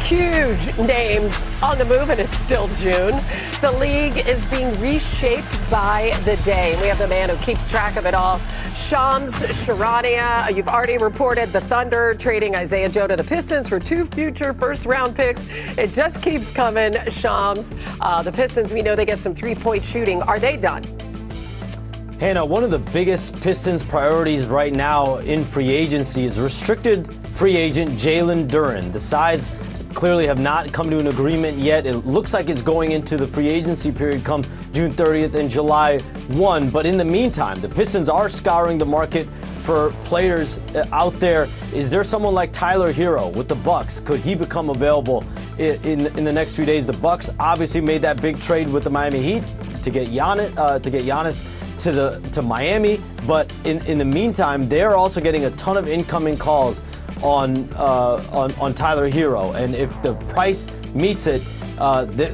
Huge names on the move, and it's still June. The league is being reshaped by the day. We have the man who keeps track of it all, Shams Charania. You've already reported the Thunder trading Isaiah Joe to the Pistons for 2 future first-round picks. It just keeps coming, Shams. The Pistons, we know they get some three-point shooting. Are they done? Hannah, one of the biggest Pistons priorities right now in free agency is restricted free agent Jalen Duren. The sides clearly have not come to an agreement yet. It looks like it's going into the free agency period come June 30th and July 1. But in the meantime, the Pistons are scouring the market for players out there. Is there someone like Tyler Hero with the Bucks? Could he become available in the next few days? The Bucks obviously made that big trade with the Miami Heat to get Giannis to Miami. But in the meantime, they're also getting a ton of incoming calls on Tyler Hero, and if the price meets it,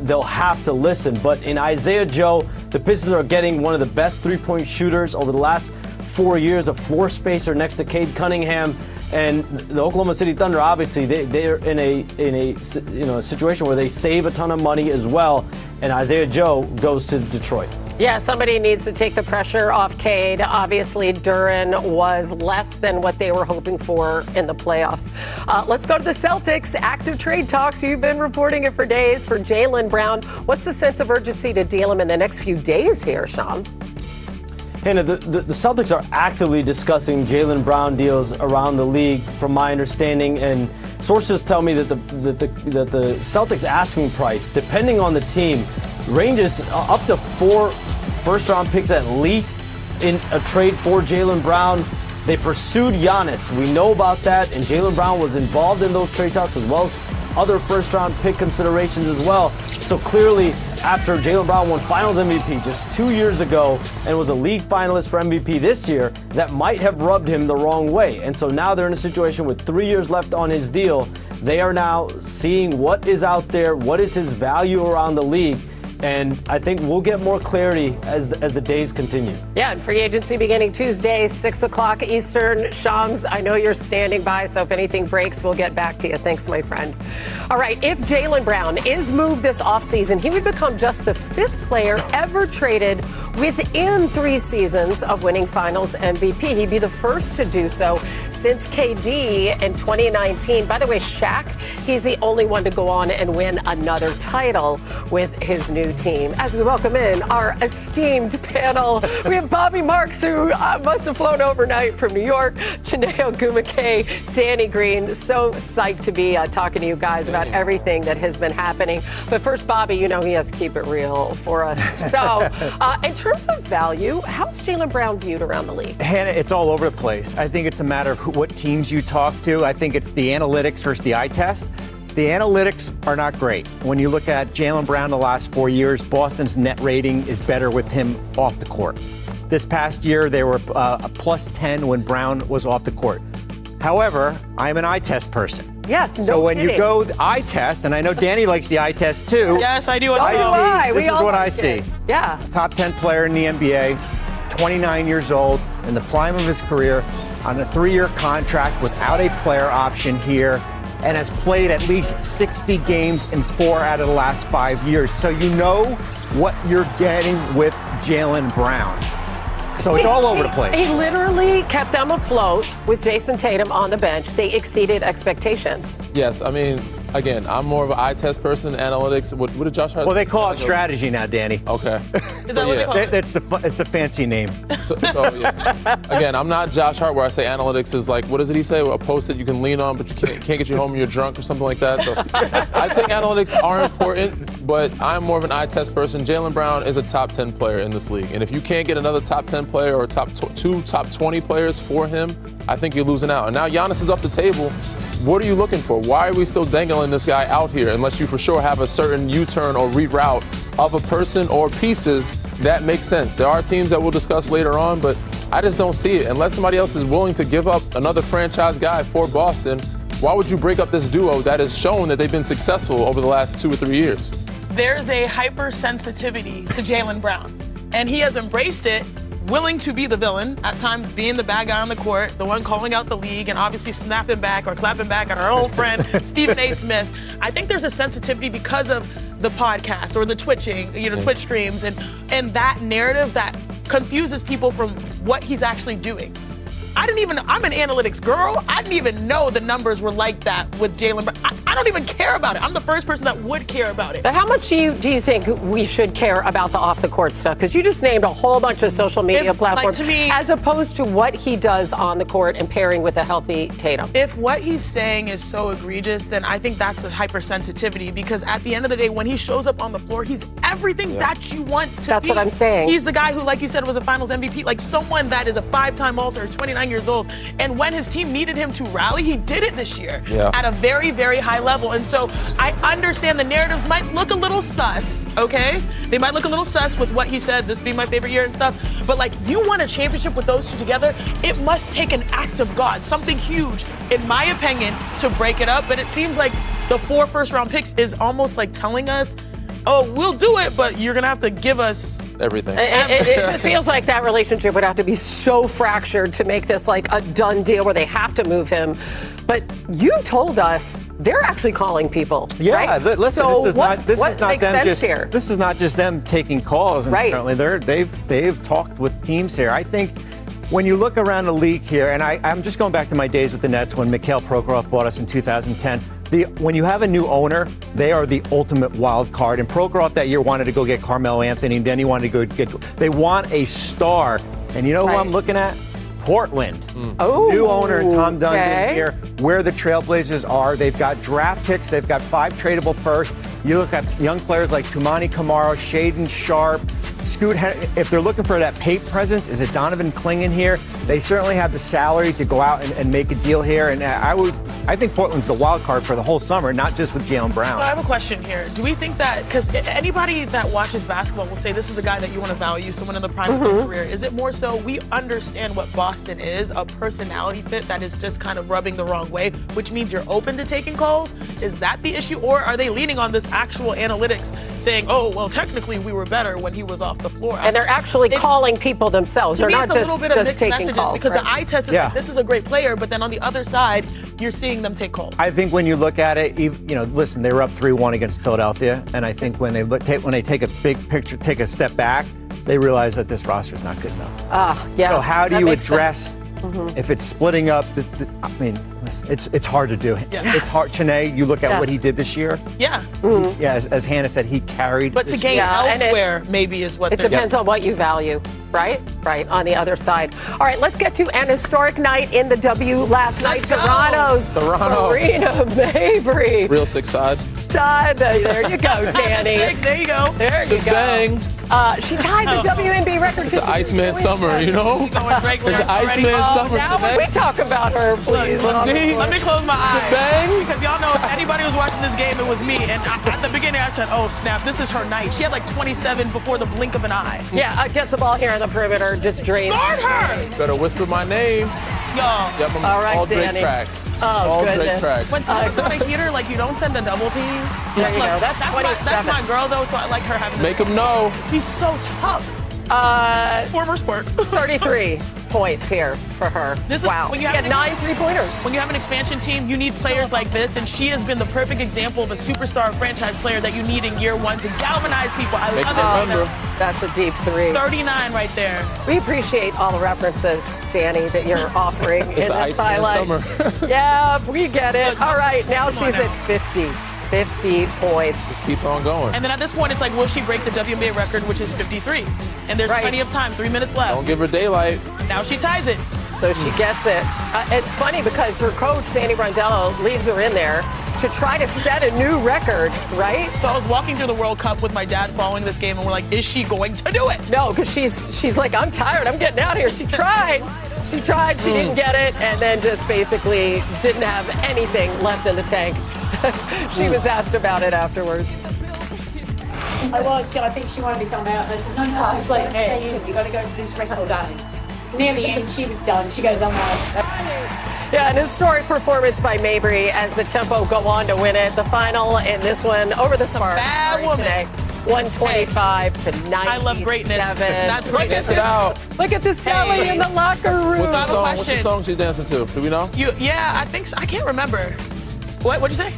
they'll have to listen. But in Isaiah Joe, the Pistons are getting one of the best three-point shooters over the last 4 years, a floor spacer next to Cade Cunningham, and the Oklahoma City Thunder. Obviously, they're in a situation where they save a ton of money as well. And Isaiah Joe goes to Detroit. Yeah, somebody needs to take the pressure off Cade. Obviously, Duren was less than what they were hoping for in the playoffs. Let's go to the Celtics. Active trade talks. You've been reporting it for days for Jalen Brown. What's the sense of urgency to deal him in the next few days here, Shams? Hannah, the Celtics are actively discussing Jalen Brown deals around the league, from my understanding, and sources tell me that the Celtics asking price, depending on the team, ranges up to 4 first-round picks at least in a trade for Jalen Brown. They pursued Giannis. We know about that, and Jalen Brown was involved in those trade talks as well as other first-round pick considerations as well. So clearly, after Jalen Brown won Finals MVP just 2 years ago and was a league finalist for MVP this year, that might have rubbed him the wrong way. And so now they're in a situation with 3 years left on his deal. They are now seeing what is out there, what is his value around the league. And I think we'll get more clarity as the days continue. Yeah, and free agency beginning Tuesday, 6 o'clock Eastern. Shams, I know you're standing by, so if anything breaks, we'll get back to you. Thanks, my friend. All right, if Jalen Brown is moved this offseason, he would become just the 5th player ever traded within 3 seasons of winning Finals MVP. He'd be the first to do so since KD in 2019. By the way, Shaq, he's the only one to go on and win another title with his new team. As we welcome in our esteemed panel, we have Bobby Marks, who must have flown overnight from New York, Chineo Gumake, Danny Green. So psyched to be talking to you guys about everything that has been happening. But first, Bobby, you know he has to keep it real for us. So in terms of value, how's Jalen Brown viewed around the league? Hannah, it's all over the place. I think it's a matter of what teams you talk to. I think it's the analytics versus the eye test. The analytics are not great. When you look at Jalen Brown the last 4 years, Boston's net rating is better with him off the court. This past year, they were a plus 10 when Brown was off the court. However, I'm an eye test person. Yes, no So when kidding. you go eye test, and I know Danny likes the eye test too. Yes, I do. This is what I see. Yeah. Top 10 player in the NBA, 29 years old, in the prime of his career, on a 3-year contract without a player option here, and has played at least 60 games in 4 out of the last 5 years. So you know what you're getting with Jalen Brown. So it's all over the place. He literally kept them afloat with Jason Tatum on the bench. They exceeded expectations. Yes, I mean, again, I'm more of an eye test person, analytics. What did Josh Hart? Well, they call it strategy now, Danny. Okay. Is that what they call it? It's a fancy name. So yeah. Again, I'm not Josh Hart where I say analytics is like, what does he say? A post that you can lean on, but you can't get you home when you're drunk or something like that. So I think analytics are important, but I'm more of an eye test person. Jalen Brown is a top 10 player in this league. And if you can't get another top 10 player or two top 20 players for him, I think you're losing out. And now Giannis is off the table. What are you looking for? Why are we still dangling this guy out here unless you for sure have a certain U-turn or reroute of a person or pieces that make sense? There are teams that we'll discuss later on, but I just don't see it. Unless somebody else is willing to give up another franchise guy for Boston, why would you break up this duo that has shown that they've been successful over the last 2 or 3 years? There's a hypersensitivity to Jalen Brown, and he has embraced it willing to be the villain, at times being the bad guy on the court, the one calling out the league, and obviously snapping back or clapping back at our old friend, Stephen A. Smith. I think there's a sensitivity because of the podcast or the twitching, Twitch streams, and that narrative that confuses people from what he's actually doing. I'm an analytics girl. I didn't even know the numbers were like that with Jalen. I don't even care about it. I'm the first person that would care about it. But how much do you think we should care about the off-the-court stuff? Because you just named a whole bunch of social media platforms, to me, as opposed to what he does on the court and pairing with a healthy Tatum. If what he's saying is so egregious, then I think that's a hypersensitivity, because at the end of the day, when he shows up on the floor, he's everything that you want to be. That's what I'm saying. He's the guy who, like you said, was a finals MVP, like someone that is a 5-time All-Star, 29 years old. And when his team needed him to rally, he did it this year at a very, very high level. And so I understand the narratives might look a little sus, okay? They might look a little sus with what he said, this being my favorite year and stuff. But like, you won a championship with those two together, it must take an act of God, something huge, in my opinion, to break it up. But it seems like the 4 first-round picks is almost like telling us, oh, we'll do it, but you're going to have to give us everything. It just feels like that relationship would have to be so fractured to make this like a done deal where they have to move him. But you told us they're actually calling people. Yeah, right? listen, so this is not them just here? This is not just them taking calls, and certainly they've talked with teams here. I think when you look around the league here, and I'm just going back to my days with the Nets when Mikhail Prokhorov bought us in 2010. When you have a new owner, they are the ultimate wild card. And Prokhorov that year wanted to go get Carmelo Anthony, and then he wanted to go get. They want a star, and you know who I'm looking at? Portland. Oh, new owner Tom Duncan here. Where the Trailblazers are, they've got draft picks. They've got 5 tradable firsts. You look at young players like Tumani Kamara, Shaden Sharpe. Scoot, if they're looking for that paint presence, is it Donovan Clingan here? They certainly have the salary to go out and make a deal here. And I think Portland's the wild card for the whole summer, not just with Jalen Brown. So I have a question here. Do we think that, because anybody that watches basketball will say this is a guy that you want to value, someone in the prime of their career. Is it more so we understand what Boston is, a personality fit that is just kind of rubbing the wrong way, which means you're open to taking calls? Is that the issue? Or are they leaning on this actual analytics saying, oh, well, technically we were better when he was off the floor? And they're actually calling people themselves. They're not just taking calls. Because the eye test is like, this is a great player, but then on the other side, you're seeing them take calls. I think when you look at it, listen, they were up 3-1 against Philadelphia, and I think when they take a big picture, take a step back, they realize that this roster is not good enough. So how do you address if it's splitting up? I mean, listen, it's hard to do. Yeah. It's hard. Chene, you look at what he did this year. Yeah. As Hannah said, he carried. But to gain elsewhere, maybe is what. It depends on what you value, right? Right, on the other side. All right, let's get to an historic night in the W last night. Toronto's Marina Mabry. Real 6 side. There you go, Danny. There you go. There you go. Bang. She tied the WNBA record. It's Iceman summer, you know? It's Iceman summer. Now when we talk about her, please. Let me close my eyes. Bang. Because y'all know if anybody was watching this game, it was me. And at the beginning, I said, oh, snap, this is her night. She had like 27 before the blink of an eye. Yeah, gets the ball here on the perimeter, just drains. Guard her! Better whisper my name. Y'all. Yep, I'm All right, all Drake Danny. tracks. Oh, all goodness. Drake tracks. When someone's on a heater, like, you don't send a double team. There you go. That's 27. That's my girl, though, so I like her having Make them know. She's so tough. Former sport. 33 points here for her. She got 9 3-pointers. When you have an expansion team, you need players like this, and she has been the perfect example of a superstar franchise player that you need in year 1 to galvanize people. I love it. That's a deep 3. 39 right there. We appreciate all the references, Danny, that you're offering in this highlight. Yeah, we get it. All right, now she's at 50 points. Just keep on going. And then at this point, it's like, will she break the WNBA record, which is 53? And there's plenty of time, 3 minutes left. Don't give her daylight. Now she ties it. So she gets it. It's funny because her coach, Sandy Brondello, leaves her in there to try to set a new record, right? So I was walking through the World Cup with my dad following this game, and we're like, is she going to do it? No, because she's like, I'm tired, I'm getting out of here. She tried, she didn't get it, and then just basically didn't have anything left in the tank. She was asked about it afterwards. I think she wanted to come out. And I said, no, I was like, stay in. You got to go for this record done. Near the end, she was done. She goes, I'm out. Yeah, an historic performance by Mabry as the Tempo go on to win it. The final in this one over the Sparks. Bad woman. Today. 125 to 97. I love greatness. That's greatness. Dance it out. Look at the Sally in the locker room. What's the I have a song? What's the question. song she's dancing to? Do we know? Yeah, I think so. I can't remember. What'd you say?